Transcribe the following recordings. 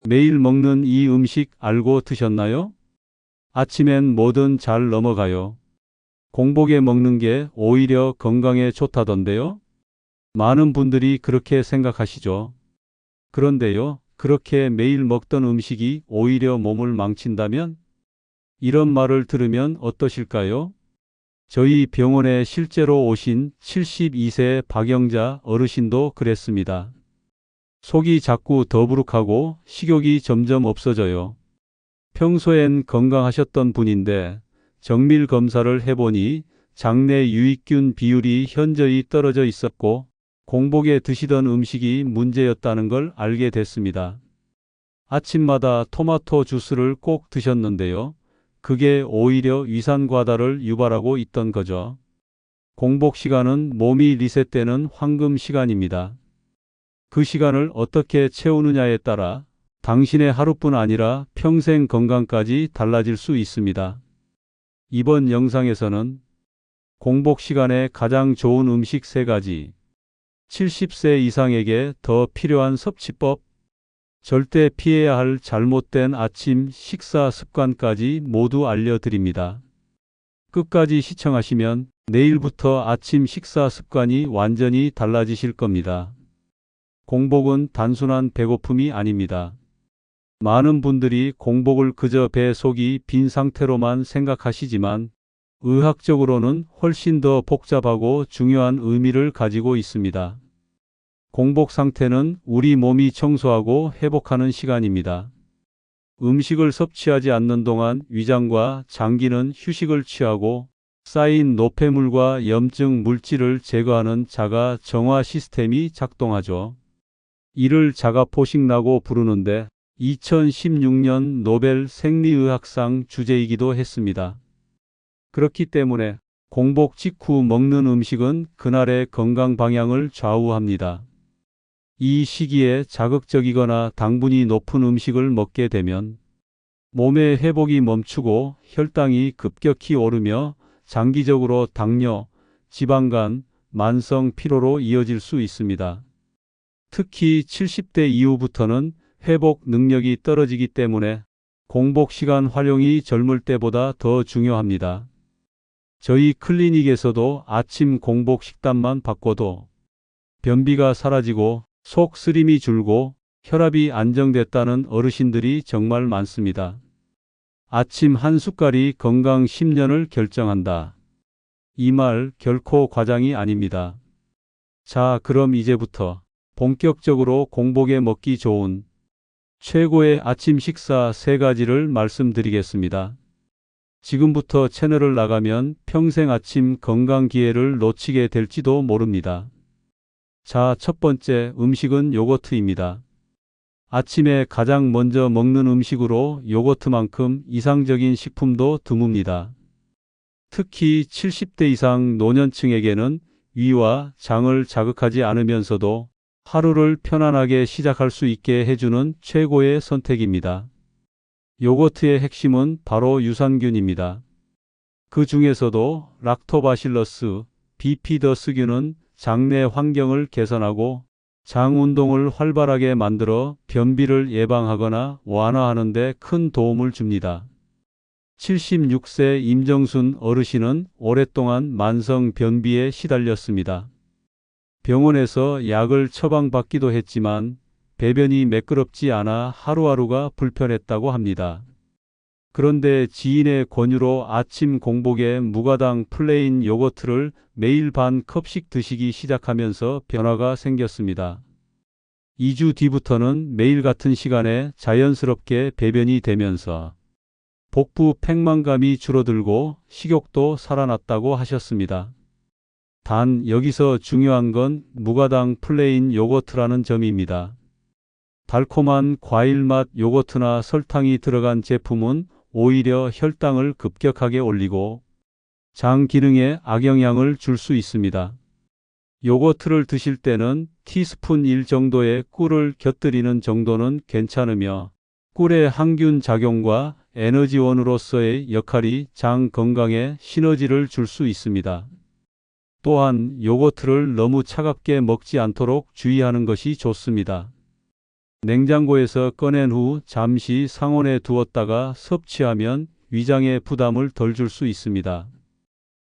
매일 먹는 이 음식 알고 드셨나요? 아침엔 뭐든 잘 넘어가요. 공복에 먹는 게 오히려 건강에 좋다던데요? 많은 분들이 그렇게 생각하시죠. 그런데요, 그렇게 매일 먹던 음식이 오히려 몸을 망친다면? 이런 말을 들으면 어떠실까요? 저희 병원에 실제로 오신 72세 박영자 어르신도 그랬습니다. 속이 자꾸 더부룩하고 식욕이 점점 없어져요. 평소엔 건강하셨던 분인데 정밀 검사를 해보니 장내 유익균 비율이 현저히 떨어져 있었고 공복에 드시던 음식이 문제였다는 걸 알게 됐습니다. 아침마다 토마토 주스를 꼭 드셨는데요. 그게 오히려 위산과다를 유발하고 있던 거죠. 공복 시간은 몸이 리셋되는 황금 시간입니다. 그 시간을 어떻게 채우느냐에 따라 당신의 하루뿐 아니라 평생 건강까지 달라질 수 있습니다. 이번 영상에서는 공복 시간에 가장 좋은 음식 3가지, 70세 이상에게 더 필요한 섭취법, 절대 피해야 할 잘못된 아침 식사 습관까지 모두 알려드립니다. 끝까지 시청하시면 내일부터 아침 식사 습관이 완전히 달라지실 겁니다. 공복은 단순한 배고픔이 아닙니다. 많은 분들이 공복을 그저 배 속이 빈 상태로만 생각하시지만 의학적으로는 훨씬 더 복잡하고 중요한 의미를 가지고 있습니다. 공복 상태는 우리 몸이 청소하고 회복하는 시간입니다. 음식을 섭취하지 않는 동안 위장과 장기는 휴식을 취하고 쌓인 노폐물과 염증 물질을 제거하는 자가 정화 시스템이 작동하죠. 이를 자가포식라고 부르는데 2016년 노벨 생리의학상 주제이기도 했습니다. 그렇기 때문에 공복 직후 먹는 음식은 그날의 건강 방향을 좌우합니다. 이 시기에 자극적이거나 당분이 높은 음식을 먹게 되면 몸의 회복이 멈추고 혈당이 급격히 오르며 장기적으로 당뇨, 지방간, 만성 피로로 이어질 수 있습니다. 특히 70대 이후부터는 회복 능력이 떨어지기 때문에 공복 시간 활용이 젊을 때보다 더 중요합니다. 저희 클리닉에서도 아침 공복 식단만 바꿔도 변비가 사라지고 속 쓰림이 줄고 혈압이 안정됐다는 어르신들이 정말 많습니다. 아침 한 숟갈이 건강 10년을 결정한다. 이 말 결코 과장이 아닙니다. 자, 그럼 이제부터 본격적으로 공복에 먹기 좋은 최고의 아침 식사 3가지를 말씀드리겠습니다. 지금부터 채널을 나가면 평생 아침 건강 기회를 놓치게 될지도 모릅니다. 자, 첫 번째 음식은 요거트입니다. 아침에 가장 먼저 먹는 음식으로 요거트만큼 이상적인 식품도 드뭅니다. 특히 70대 이상 노년층에게는 위와 장을 자극하지 않으면서도 하루를 편안하게 시작할 수 있게 해주는 최고의 선택입니다. 요거트의 핵심은 바로 유산균입니다. 그 중에서도 락토바실러스 비피더스균은 장내 환경을 개선하고 장 운동을 활발하게 만들어 변비를 예방하거나 완화하는 데 큰 도움을 줍니다. 76세 임정순 어르신은 오랫동안 만성 변비에 시달렸습니다. 병원에서 약을 처방받기도 했지만 배변이 매끄럽지 않아 하루하루가 불편했다고 합니다. 그런데 지인의 권유로 아침 공복에 무가당 플레인 요거트를 매일 반 컵씩 드시기 시작하면서 변화가 생겼습니다. 2주 뒤부터는 매일 같은 시간에 자연스럽게 배변이 되면서 복부 팽만감이 줄어들고 식욕도 살아났다고 하셨습니다. 단 여기서 중요한 건 무가당 플레인 요거트라는 점입니다. 달콤한 과일맛 요거트나 설탕이 들어간 제품은 오히려 혈당을 급격하게 올리고 장 기능에 악영향을 줄 수 있습니다. 요거트를 드실 때는 티스푼 1 정도의 꿀을 곁들이는 정도는 괜찮으며 꿀의 항균 작용과 에너지원으로서의 역할이 장 건강에 시너지를 줄 수 있습니다. 또한 요거트를 너무 차갑게 먹지 않도록 주의하는 것이 좋습니다. 냉장고에서 꺼낸 후 잠시 상온에 두었다가 섭취하면 위장에 부담을 덜 줄 수 있습니다.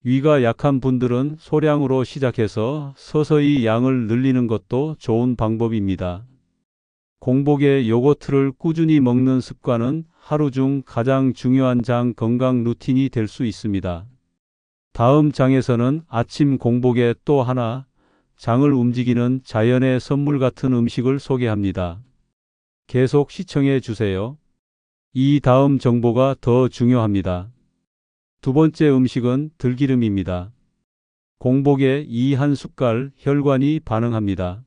위가 약한 분들은 소량으로 시작해서 서서히 양을 늘리는 것도 좋은 방법입니다. 공복에 요거트를 꾸준히 먹는 습관은 하루 중 가장 중요한 장 건강 루틴이 될 수 있습니다. 다음 장에서는 아침 공복에 또 하나 장을 움직이는 자연의 선물 같은 음식을 소개합니다. 계속 시청해 주세요. 이 다음 정보가 더 중요합니다. 두 번째 음식은 들기름입니다. 공복에 이 한 숟갈 혈관이 반응합니다.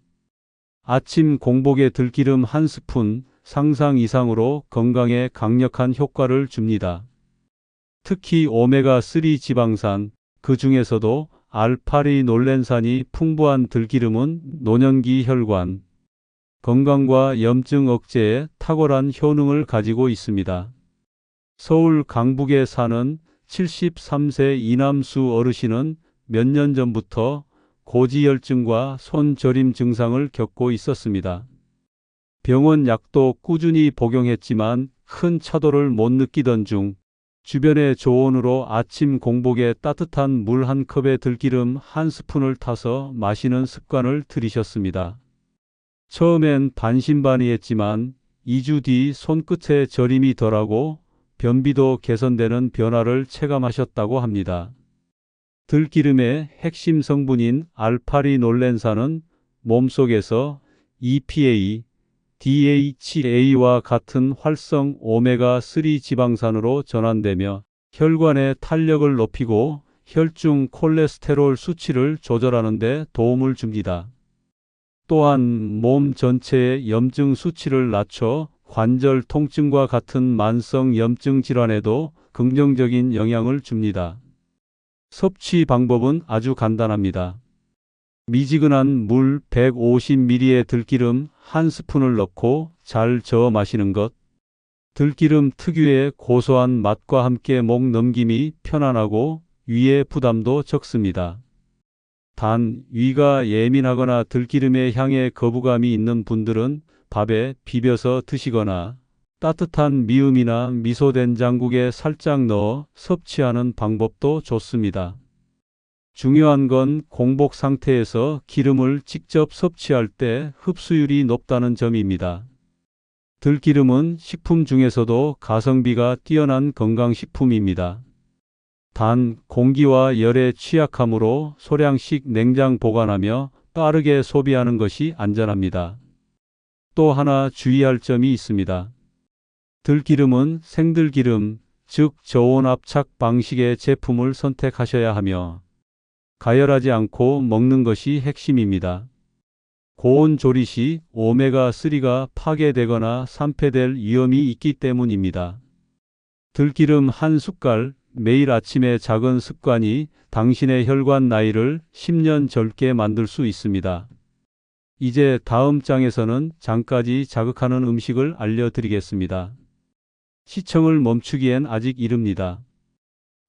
아침 공복에 들기름 한 스푼 상상 이상으로 건강에 강력한 효과를 줍니다. 특히 오메가3 지방산, 그 중에서도 알파리놀렌산이 풍부한 들기름은 노년기 혈관, 건강과 염증 억제에 탁월한 효능을 가지고 있습니다. 서울 강북에 사는 73세 이남수 어르신은 몇 년 전부터 고지혈증과 손저림 증상을 겪고 있었습니다. 병원 약도 꾸준히 복용했지만 큰 차도를 못 느끼던 중 주변의 조언으로 아침 공복에 따뜻한 물 한 컵에 들기름 한 스푼을 타서 마시는 습관을 들이셨습니다. 처음엔 반신반의했지만 2주 뒤 손끝에 저림이 덜하고 변비도 개선되는 변화를 체감하셨다고 합니다. 들기름의 핵심 성분인 알파리놀렌산은 몸속에서 EPA, DHA와 같은 활성 오메가3 지방산으로 전환되며 혈관의 탄력을 높이고 혈중 콜레스테롤 수치를 조절하는 데 도움을 줍니다. 또한 몸 전체의 염증 수치를 낮춰 관절 통증과 같은 만성 염증 질환에도 긍정적인 영향을 줍니다. 섭취 방법은 아주 간단합니다. 미지근한 물 150ml에 들기름 한 스푼을 넣고 잘 저어 마시는 것. 들기름 특유의 고소한 맛과 함께 목 넘김이 편안하고 위의 부담도 적습니다. 단, 위가 예민하거나 들기름의 향에 거부감이 있는 분들은 밥에 비벼서 드시거나 따뜻한 미음이나 미소된장국에 살짝 넣어 섭취하는 방법도 좋습니다. 중요한 건 공복 상태에서 기름을 직접 섭취할 때 흡수율이 높다는 점입니다. 들기름은 식품 중에서도 가성비가 뛰어난 건강식품입니다. 단, 공기와 열에 취약하므로 소량씩 냉장 보관하며 빠르게 소비하는 것이 안전합니다. 또 하나 주의할 점이 있습니다. 들기름은 생들기름, 즉 저온 압착 방식의 제품을 선택하셔야 하며 가열하지 않고 먹는 것이 핵심입니다. 고온 조리 시 오메가3가 파괴되거나 산패될 위험이 있기 때문입니다. 들기름 한 숟갈 매일 아침의 작은 습관이 당신의 혈관 나이를 10년 젊게 만들 수 있습니다. 이제 다음 장에서는 장까지 자극하는 음식을 알려드리겠습니다. 시청을 멈추기엔 아직 이릅니다.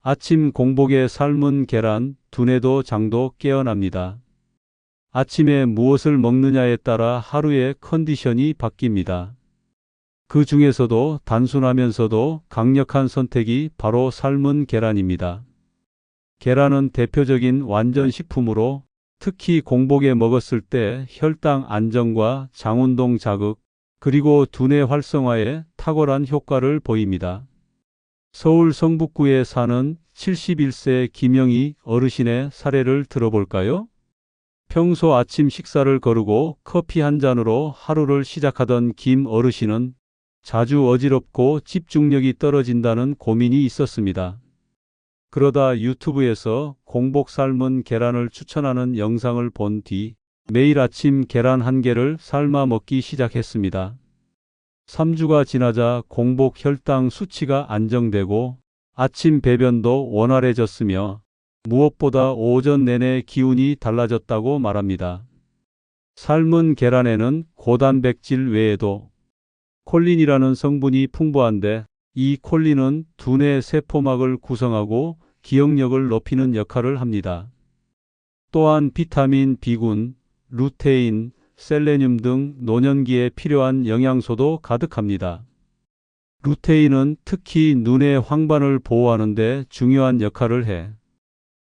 아침 공복에 삶은 계란, 두뇌도 장도 깨어납니다. 아침에 무엇을 먹느냐에 따라 하루의 컨디션이 바뀝니다. 그 중에서도 단순하면서도 강력한 선택이 바로 삶은 계란입니다. 계란은 대표적인 완전식품으로 특히 공복에 먹었을 때 혈당 안정과 장운동 자극, 그리고 두뇌 활성화에 탁월한 효과를 보입니다. 서울 성북구에 사는 71세 김영희 어르신의 사례를 들어볼까요? 평소 아침 식사를 거르고 커피 한 잔으로 하루를 시작하던 김 어르신은 자주 어지럽고 집중력이 떨어진다는 고민이 있었습니다. 그러다 유튜브에서 공복 삶은 계란을 추천하는 영상을 본 뒤 매일 아침 계란 한 개를 삶아 먹기 시작했습니다. 3주가 지나자 공복 혈당 수치가 안정되고 아침 배변도 원활해졌으며 무엇보다 오전 내내 기운이 달라졌다고 말합니다. 삶은 계란에는 고단백질 외에도 콜린이라는 성분이 풍부한데 이 콜린은 두뇌 세포막을 구성하고 기억력을 높이는 역할을 합니다. 또한 비타민 B군, 루테인, 셀레늄 등 노년기에 필요한 영양소도 가득합니다. 루테인은 특히 눈의 황반을 보호하는 데 중요한 역할을 해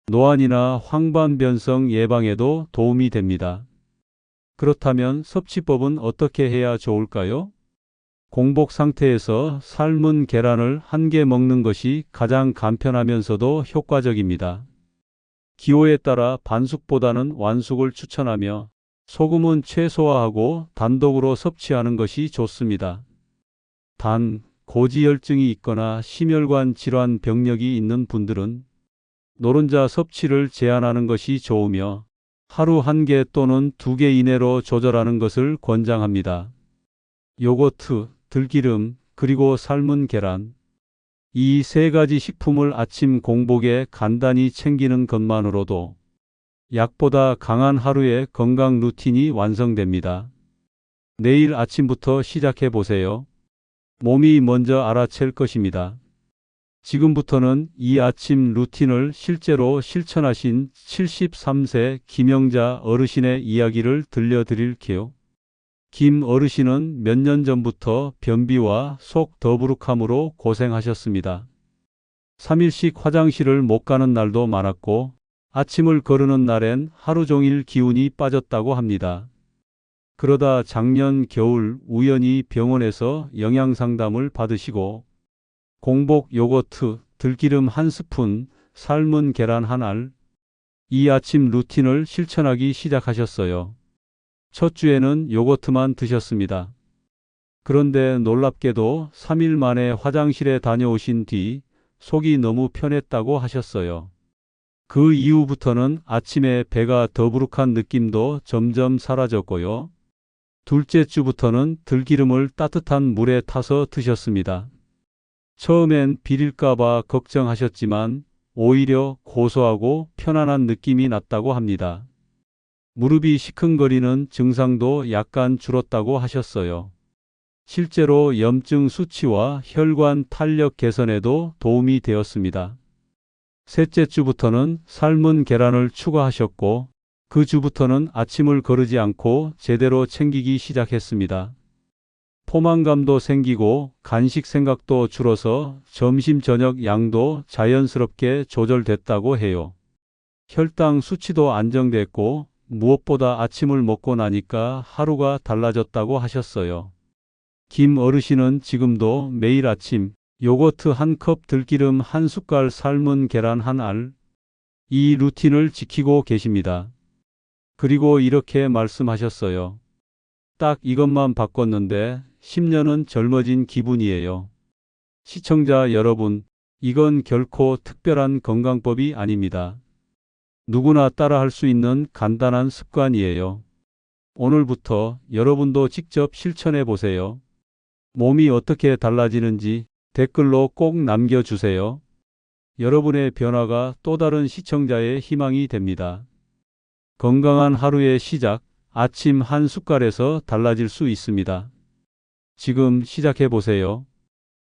노안이나 황반 변성 예방에도 도움이 됩니다. 그렇다면 섭취법은 어떻게 해야 좋을까요? 공복 상태에서 삶은 계란을 한 개 먹는 것이 가장 간편하면서도 효과적입니다. 기호에 따라 반숙보다는 완숙을 추천하며 소금은 최소화하고 단독으로 섭취하는 것이 좋습니다. 단, 고지혈증이 있거나 심혈관 질환 병력이 있는 분들은 노른자 섭취를 제한하는 것이 좋으며 하루 1개 또는 2개 이내로 조절하는 것을 권장합니다. 요거트, 들기름, 그리고 삶은 계란. 이 3가지 식품을 아침 공복에 간단히 챙기는 것만으로도 약보다 강한 하루의 건강 루틴이 완성됩니다. 내일 아침부터 시작해 보세요. 몸이 먼저 알아챌 것입니다. 지금부터는 이 아침 루틴을 실제로 실천하신 73세 김영자 어르신의 이야기를 들려드릴게요. 김 어르신은 몇 년 전부터 변비와 속 더부룩함으로 고생하셨습니다. 3일씩 화장실을 못 가는 날도 많았고 아침을 거르는 날엔 하루 종일 기운이 빠졌다고 합니다. 그러다 작년 겨울 우연히 병원에서 영양상담을 받으시고 공복 요거트, 들기름 1스푼, 삶은 계란 1알, 이 아침 루틴을 실천하기 시작하셨어요. 첫 주에는 요거트만 드셨습니다. 그런데 놀랍게도 3일 만에 화장실에 다녀오신 뒤 속이 너무 편했다고 하셨어요. 그 이후부터는 아침에 배가 더부룩한 느낌도 점점 사라졌고요. 둘째 주부터는 들기름을 따뜻한 물에 타서 드셨습니다. 처음엔 비릴까봐 걱정하셨지만 오히려 고소하고 편안한 느낌이 났다고 합니다. 무릎이 시큰거리는 증상도 약간 줄었다고 하셨어요. 실제로 염증 수치와 혈관 탄력 개선에도 도움이 되었습니다. 셋째 주부터는 삶은 계란을 추가하셨고 그 주부터는 아침을 거르지 않고 제대로 챙기기 시작했습니다. 포만감도 생기고 간식 생각도 줄어서 점심 저녁 양도 자연스럽게 조절됐다고 해요. 혈당 수치도 안정됐고 무엇보다 아침을 먹고 나니까 하루가 달라졌다고 하셨어요. 김 어르신은 지금도 매일 아침 요거트 1컵, 들기름 1숟갈, 삶은 계란 1알, 이 루틴을 지키고 계십니다. 그리고 이렇게 말씀하셨어요. 딱 이것만 바꿨는데 10년은 젊어진 기분이에요. 시청자 여러분, 이건 결코 특별한 건강법이 아닙니다. 누구나 따라할 수 있는 간단한 습관이에요. 오늘부터 여러분도 직접 실천해 보세요. 몸이 어떻게 달라지는지 댓글로 꼭 남겨주세요. 여러분의 변화가 또 다른 시청자의 희망이 됩니다. 건강한 하루의 시작, 아침 1숟갈에서 달라질 수 있습니다. 지금 시작해 보세요.